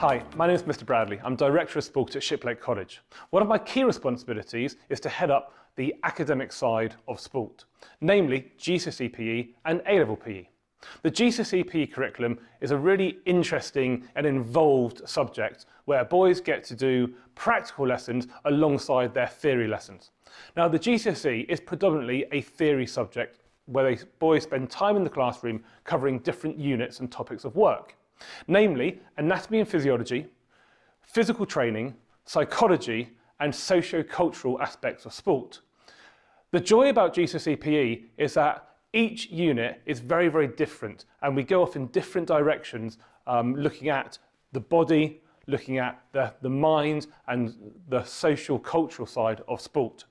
Hi, my name is Mr. Bradley. I'm Director of Sport at Shiplake College. One of my key responsibilities is to head up the academic side of sport, namely GCSE PE and A-level PE. The GCSE PE curriculum is a really interesting and involved subject where boys get to do practical lessons alongside their theory lessons. Now, the GCSE is predominantly a theory subject where boys spend time in the classroom covering different units and topics of work, namely anatomy and physiology, physical training, psychology, and socio-cultural aspects of sport. The joy about GCSE PE is that each unit is very, very different, and we go off in different directions, looking at the body, looking at the mind, and the social cultural side of sport.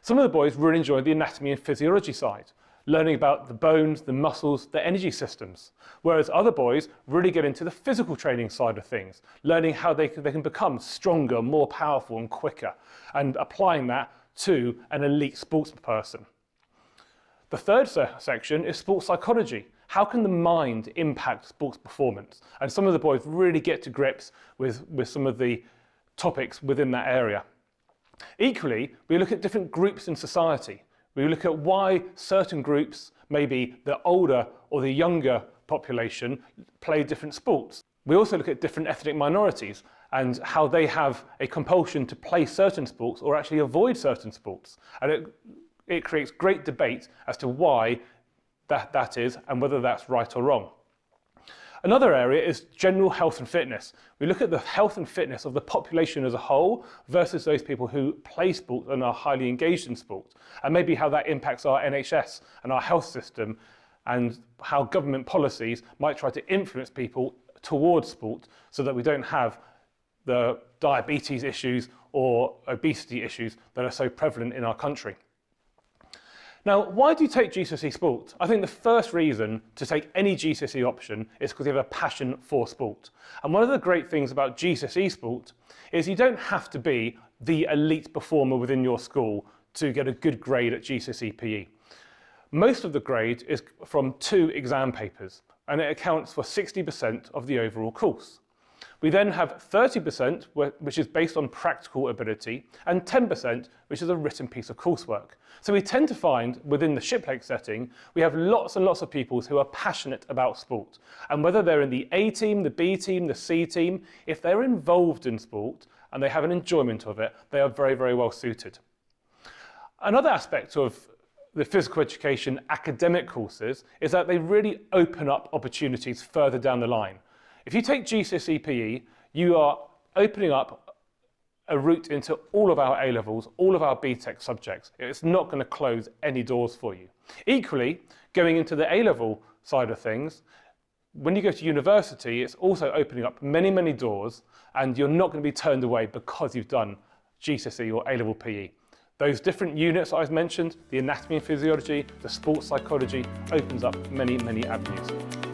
Some of the boys really enjoy the anatomy and physiology side, learning about the bones, the muscles, the energy systems, whereas other boys really get into the physical training side of things, learning how they can become stronger, more powerful and quicker, and applying that to an elite sports person. The third section is sports psychology. How can the mind impact sports performance? And some of the boys really get to grips with some of the topics within that area. Equally, we look at different groups in society. We look at why certain groups, maybe the older or the younger population, play different sports. We also look at different ethnic minorities and how they have a compulsion to play certain sports or actually avoid certain sports. And it creates great debate as to why that is and whether that's right or wrong. Another area is general health and fitness. We look at the health and fitness of the population as a whole versus those people who play sport and are highly engaged in sport, and maybe how that impacts our NHS and our health system, and how government policies might try to influence people towards sport so that we don't have the diabetes issues or obesity issues that are so prevalent in our country. Now, why do you take GCSE sport? I think the first reason to take any GCSE option is because you have a passion for sport. And one of the great things about GCSE sport is you don't have to be the elite performer within your school to get a good grade at GCSE PE. Most of the grade is from 2 exam papers, and it accounts for 60% of the overall course. We then have 30%, which is based on practical ability, and 10%, which is a written piece of coursework. So we tend to find, within the Shiplake setting, we have lots and lots of people who are passionate about sport. And whether they're in the A team, the B team, the C team, if they're involved in sport and they have an enjoyment of it, they are very, very well suited. Another aspect of the physical education academic courses is that they really open up opportunities further down the line. If you take GCSE PE, you are opening up a route into all of our A-levels, all of our BTEC subjects. It's not going to close any doors for you. Equally, going into the A-level side of things, when you go to university, it's also opening up many, many doors, and you're not going to be turned away because you've done GCSE or A-level PE. Those different units I've mentioned, the anatomy and physiology, the sports psychology, opens up many, many avenues.